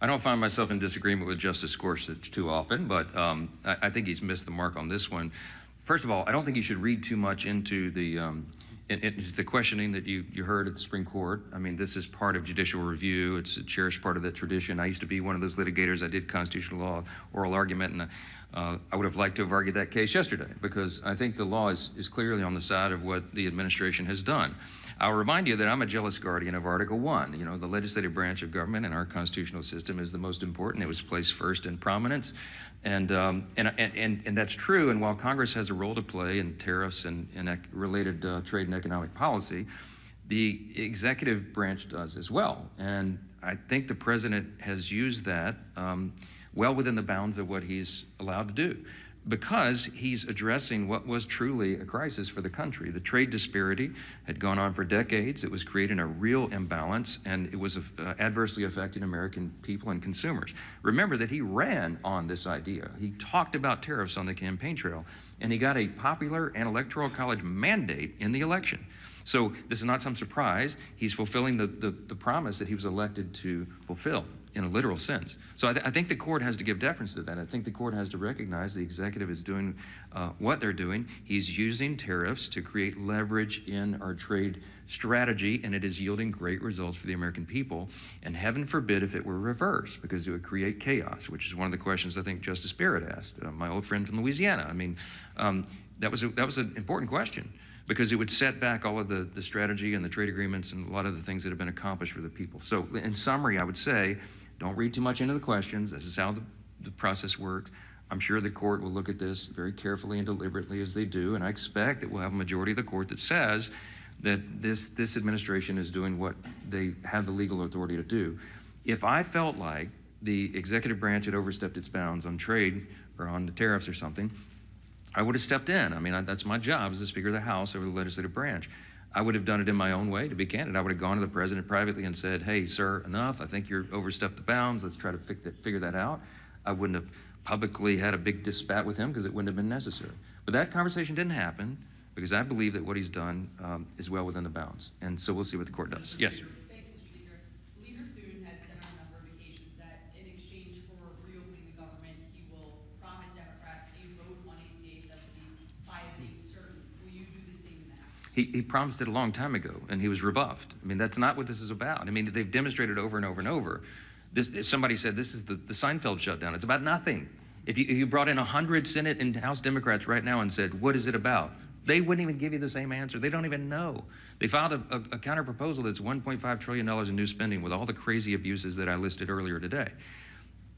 I don't find myself in disagreement with Justice Gorsuch too often, but I think he's missed the mark on this one. First of all, I don't think you should read too much into the questioning that you heard at the Supreme Court. I mean, this is part of judicial review. It's a cherished part of that tradition. I used to be one of those litigators. I did constitutional law oral argument, and I would have liked to have argued that case yesterday, because I think the law is clearly on the side of what the administration has done. I'll remind you that I'm a jealous guardian of Article 1. You know, the legislative branch of government in our constitutional system is the most important. It was placed first in prominence. And that's true. And while Congress has a role to play in tariffs and related trade and economic policy, the executive branch does as well. And I think the president has used that well within the bounds of what he's allowed to do, because he's addressing what was truly a crisis for the country. The trade disparity had gone on for decades. It was creating a real imbalance, and it was adversely affecting American people and consumers. Remember that he ran on this idea. He talked about tariffs on the campaign trail, and he got a popular and electoral college mandate in the election. So this is not some surprise. He's fulfilling the promise that he was elected to fulfill, in a literal sense. So I think the court has to give deference to that. I think the court has to recognize the executive is doing what they're doing. He's using tariffs to create leverage in our trade strategy, and it is yielding great results for the American people. And heaven forbid if it were reversed, because it would create chaos, which is one of the questions I think Justice Barrett asked, my old friend from Louisiana. I mean, that was an important question, because it would set back all of the strategy and the trade agreements and a lot of the things that have been accomplished for the people. So in summary, I would say, don't read too much into the questions. This is how the process works. I'm sure the court will look at this very carefully and deliberately, as they do, and I expect that we'll have a majority of the court that says that this administration is doing what they have the legal authority to do. If I felt like the executive branch had overstepped its bounds on trade or on the tariffs or something, I would have stepped in. I mean, that's my job as the Speaker of the House over the legislative branch. I would have done it in my own way, to be candid. I would have gone to the president privately and said, hey, sir, enough. I think you're overstepped the bounds. Let's try to figure that out. I wouldn't have publicly had a big spat with him, because it wouldn't have been necessary. But that conversation didn't happen, because I believe that what he's done is well within the bounds. And so we'll see what the court does. Yes. Thanks, Mr. Speaker. Leader Thune has said on a number of occasions that in exchange for reopening the government, he will promise Democrats a vote on ACA subsidies by a date certain. Will you do the same in the House? He promised it a long time ago, and he was rebuffed. I mean, that's not what this is about. I mean, they've demonstrated over and over and over. Somebody said this is the Seinfeld shutdown. It's about nothing. If you brought in 100 Senate and House Democrats right now and said, what is it about? They wouldn't even give you the same answer. They don't even know. They filed a counter proposal that's $1.5 trillion in new spending with all the crazy abuses that I listed earlier today.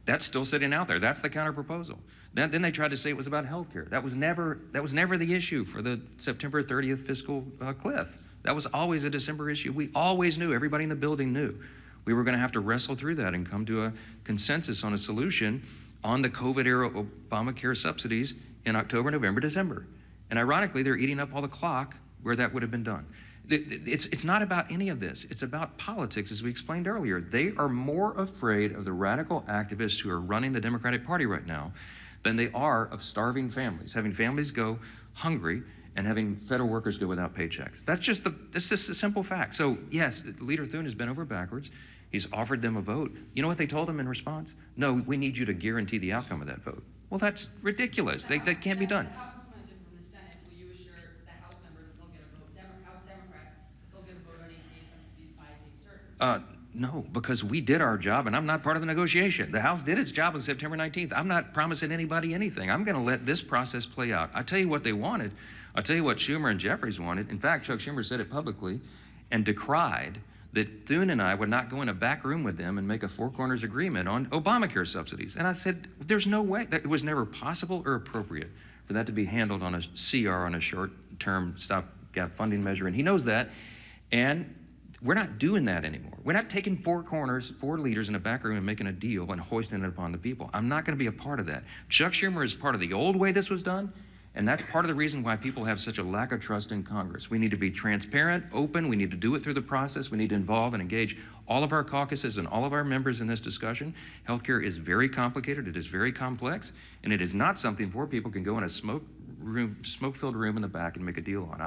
That's still sitting out there. That's the counter proposal. Then they tried to say it was about health care. That was never the issue for the September 30th fiscal cliff. That was always a December issue. We always knew, everybody in the building knew, we were going to have to wrestle through that and come to a consensus on a solution on the COVID-era Obamacare subsidies in October, November, December. And ironically, they're eating up all the clock where that would have been done. It's not about any of this. It's about politics, as we explained earlier. They are more afraid of the radical activists who are running the Democratic Party right now than they are of starving families, having families go hungry and having federal workers go without paychecks. That's just a simple fact. So yes, Leader Thune has been over backwards. He's offered them a vote. You know what they told him in response? No, we need you to guarantee the outcome of that vote. Well, that's ridiculous. That can't be done. No, because we did our job, and I'm not part of the negotiation. The House did its job on September 19th. I'm not promising anybody anything. I'm going to let this process play out. I'll tell you what they wanted. I'll tell you what Schumer and Jeffries wanted. In fact, Chuck Schumer said it publicly and decried that Thune and I would not go in a back room with them and make a four corners agreement on Obamacare subsidies. And I said, there's no way. That it was never possible or appropriate for that to be handled on a CR, on a short-term stopgap funding measure. And he knows that. And we're not doing that anymore. We're not taking four leaders in a back room and making a deal and hoisting it upon the people. I'm not going to be a part of that. Chuck Schumer is part of the old way this was done, and that's part of the reason why people have such a lack of trust in Congress. We need to be transparent, open. We need to do it through the process. We need to involve and engage all of our caucuses and all of our members in this discussion. Healthcare is very complicated. It is very complex, and it is not something four people can go in a smoke-filled room in the back and make a deal on.